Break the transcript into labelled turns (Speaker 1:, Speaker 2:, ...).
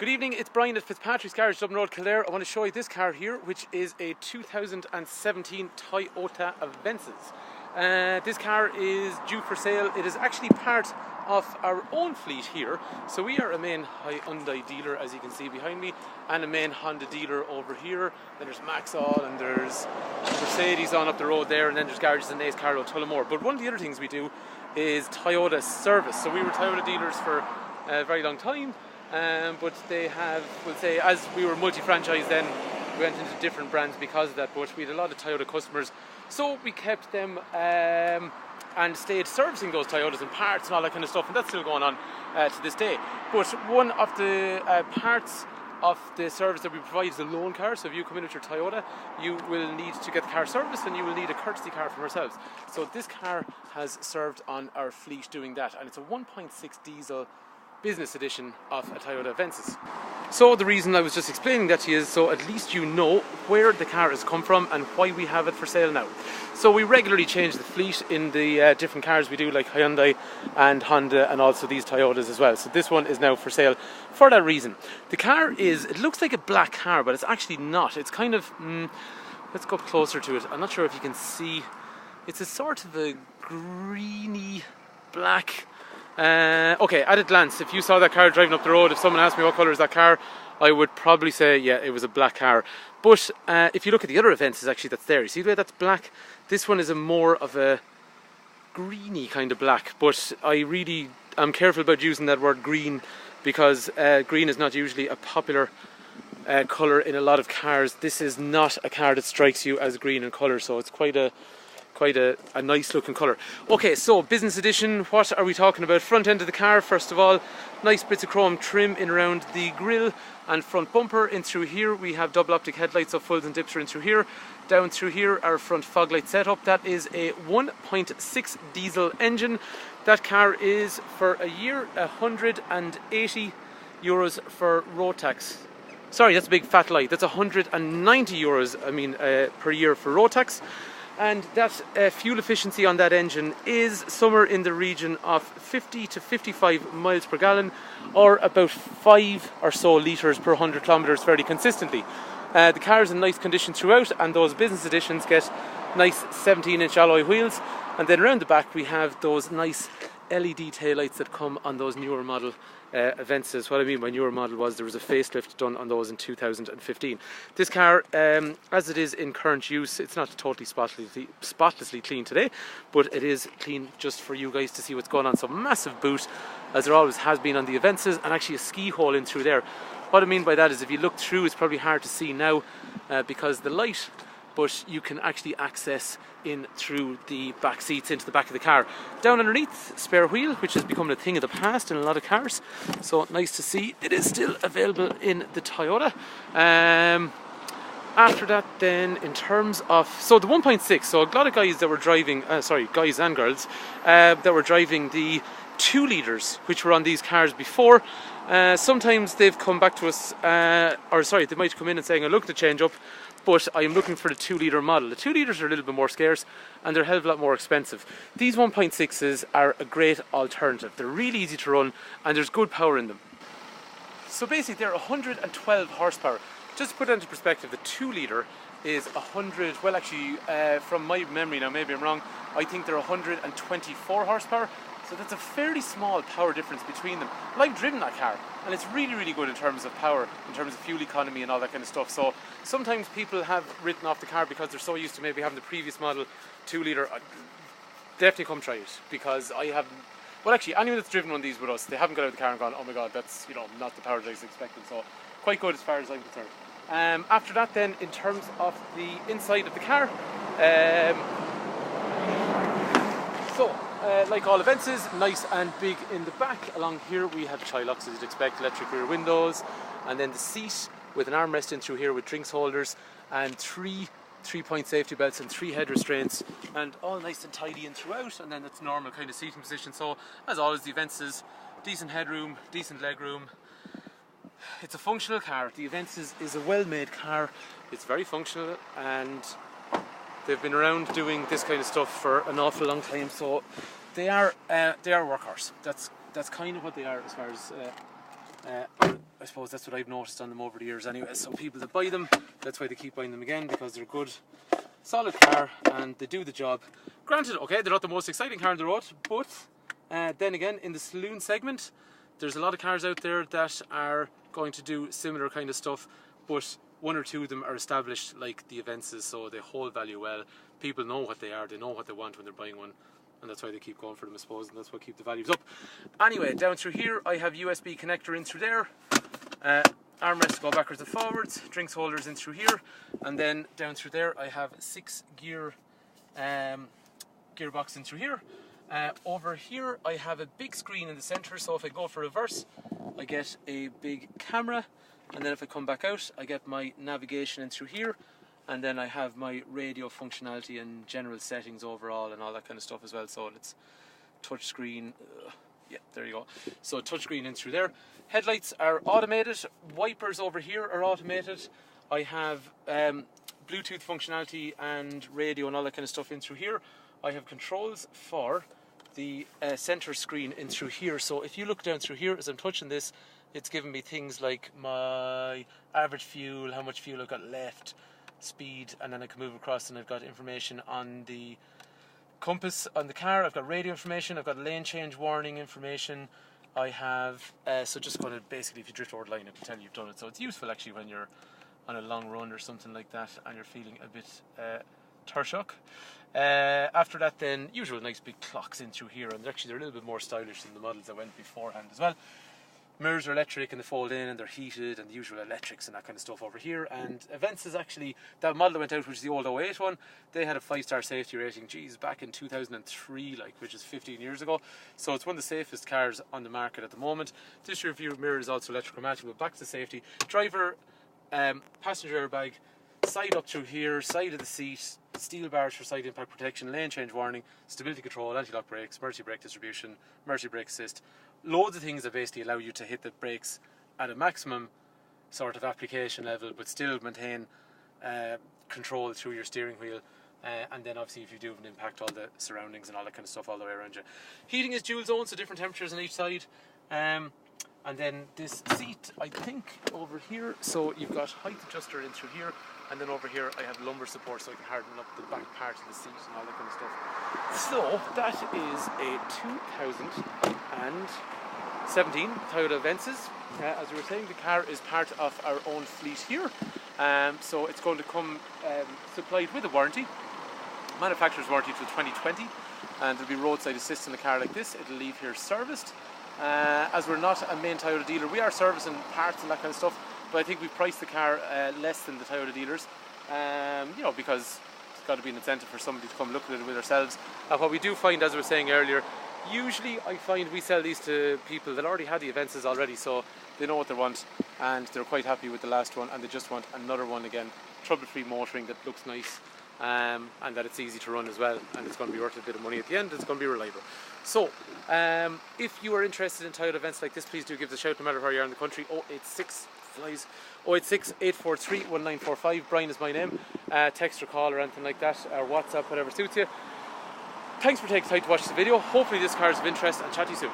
Speaker 1: Good evening, it's Brian at Fitzpatrick's Garage, Dublin Road, Kildare. I want to show you this car here, which is a 2017 Toyota Avensis. This car is due for sale. It is actually part of our own fleet here. So we are a main Hyundai dealer, as you can see behind me, and a main Honda dealer over here. Then there's Maxall and there's Mercedes on up the road there, and then there's garages in Ace Carlow, Tullamore. But one of the other things we do is Toyota service. So we were Toyota dealers for a very long time. But they have, we'll say, as we were multi-franchise then, we went into different brands because of that, but we had a lot of Toyota customers, so we kept them and stayed servicing those Toyotas and parts and all that kind of stuff, and that's still going on to this day. But one of the parts of the service that we provide is a loan car. So if you come in with your Toyota, you will need to get the car serviced and you will need a courtesy car from ourselves. So this car has served on our fleet doing that, and it's a 1.6 diesel business edition of a Toyota Avensis. So the reason I was just explaining that to you is so at least you know where the car has come from and why we have it for sale now. So we regularly change the fleet in the different cars we do, like Hyundai and Honda, and also these Toyotas as well. So this one is now for sale for that reason. The car is, it looks like a black car, but it's actually not. It's kind of, let's go up closer to it. I'm not sure if you can see. It's a sort of a greeny black. Okay, at a glance, if you saw that car driving up the road, if someone asked me what colour is that car, I would probably say, yeah, it was a black car. But if you look at the other Avensis actually that's there, you see the way that's black? This one is a more of a greeny kind of black, but I really am careful about using that word green because green is not usually a popular colour in a lot of cars. This is not a car that strikes you as green in colour, so it's quite a nice looking colour. Okay, so business edition, what are we talking about? Front end of the car, first of all, nice bits of chrome trim in around the grille and front bumper. In through here we have double optic headlights, so fulls and dips are in through here. Down through here our front fog light setup. That is a 1.6 diesel engine. That car is for a year 180 euros for road tax. Sorry, that's a big fat lie. That's 190 euros per year for road tax. And that fuel efficiency on that engine is somewhere in the region of 50 to 55 miles per gallon, or about 5 or so litres per 100 kilometres fairly consistently. The car is in nice condition throughout, and those business editions get nice 17-inch alloy wheels. And then around the back we have those nice LED taillights that come on those newer model Avensis. What I mean by newer model was there was a facelift done on those in 2015. This car, as it is in current use, it's not totally spotlessly clean today, but it is clean just for you guys to see what's going on. So massive boot, as there always has been on the Avensis, and actually a ski hole in through there. What I mean by that is if you look through, it's probably hard to see now because the light, but you can actually access in through the back seats into the back of the car. Down underneath, spare wheel, which has become a thing of the past in a lot of cars, so nice to see it is still available in the Toyota. After that then, in terms of, so the 1.6, so a lot of guys that were driving, guys and girls, that were driving the 2 litres, which were on these cars before, sometimes they've come back to us, they might come in and saying, I'm looking to change up, but I'm looking for the 2 litre model. The 2 litres are a little bit more scarce and they're a hell of a lot more expensive. These 1.6s are a great alternative. They're really easy to run and there's good power in them. So basically they're 112 horsepower. Just to put that into perspective, the 2 litre is 100, well actually from my memory now, maybe I'm wrong, I think they're 124 horsepower. So that's a fairly small power difference between them. But I've driven that car and it's really, really good in terms of power, in terms of fuel economy and all that kind of stuff. So sometimes people have written off the car because they're so used to maybe having the previous model 2 litre. Definitely come try it, because I haven't, well actually anyone that's driven one of these with us, they haven't got out of the car and gone, oh my god, that's not the power that I was expecting. So quite good as far as I'm concerned. After that then, in terms of the inside of the car, like all Avensis, nice and big in the back. Along here we have child locks, as you'd expect, electric rear windows, and then the seat with an armrest in through here with drinks holders, and 3 3-point safety belts and 3 head restraints, and all nice and tidy in throughout. And then it's normal kind of seating position. So as always, the Avensis, decent headroom, decent legroom. It's a functional car. The Avensis is a well-made car. It's very functional, and they've been around doing this kind of stuff for an awful long time. So they are workhorse. That's kind of what they are as far as I suppose that's what I've noticed on them over the years anyway. So people that buy them, that's why they keep buying them again, because they're good, solid car and they do the job. Granted, okay, they're not the most exciting car on the road, but then again, in the saloon segment, there's a lot of cars out there that are going to do similar kind of stuff, but one or two of them are established, like the Avensis, so they hold value well. People know what they are, they know what they want when they're buying one, and that's why they keep going for them, I suppose, and that's what keeps the values up. Anyway, down through here, I have USB connector in through there, armrest to go backwards and forwards, drinks holders in through here, and then down through there, I have 6 gear gearbox in through here. Over here, I have a big screen in the center, so if I go for reverse, I get a big camera, and then if I come back out, I get my navigation in through here, and then I have my radio functionality and general settings overall and all that kind of stuff as well. So it's touch screen, yeah, there you go. So touch screen in through there. Headlights are automated, wipers over here are automated. I have Bluetooth functionality and radio and all that kind of stuff in through here. I have controls for the center screen in through here. So if you look down through here as I'm touching this, it's giving me things like my average fuel, how much fuel I've got left, speed, and then I can move across and I've got information on the compass on the car. I've got radio information, I've got lane change warning information. I have, so just going to basically, if you drift over the line, it can tell you've done it. So it's useful actually when you're on a long run or something like that and you're feeling a bit Turshok. After that then, usual nice big clocks in through here, and they're a little bit more stylish than the models that went beforehand as well. Mirrors are electric and they fold in and they're heated, and the usual electrics and that kind of stuff over here. And Avensis, actually, that model that went out, which is the old 08 one, they had a 5-star safety rating, geez, back in 2003, like, which is 15 years ago. So it's one of the safest cars on the market at the moment. This rear view mirror is also electrochromatic, but back to safety. Driver, passenger airbag, side up through here, side of the seat, steel bars for side impact protection, lane change warning, stability control, anti-lock brakes, mercy brake distribution, mercy brake assist. Loads of things that basically allow you to hit the brakes at a maximum sort of application level, but still maintain control through your steering wheel. And then obviously if you do have an impact, all the surroundings and all that kind of stuff all the way around you. Heating is dual zone, so different temperatures on each side. And then this seat, I think, over here, so you've got height adjuster in through here, and then over here I have lumbar support so I can harden up the back part of the seat and all that kind of stuff. So that is a 2017 Toyota Avensis. As we were saying, the car is part of our own fleet here, so it's going to come supplied with a warranty, manufacturer's warranty till 2020, and there'll be roadside assist in a car like this. It'll leave here serviced. As we're not a main Toyota dealer, we are servicing parts and that kind of stuff, but I think we've priced the car less than the Toyota dealers, you know, because it's got to be an incentive for somebody to come look at it with ourselves. And what we do find, as we were saying earlier, usually I find we sell these to people that already had the Avensis already, so they know what they want and they're quite happy with the last one and they just want another one again. Trouble-free motoring that looks nice, and that it's easy to run as well, and it's going to be worth a bit of money at the end. It's going to be reliable. So if you are interested in Toyota events like this, please do give us a shout no matter where you are in the country. 086 843 1945. Brian is my name. Text or call or anything like that, or WhatsApp, whatever suits you. Thanks for taking time to watch the video. Hopefully this car is of interest, and chat to you soon.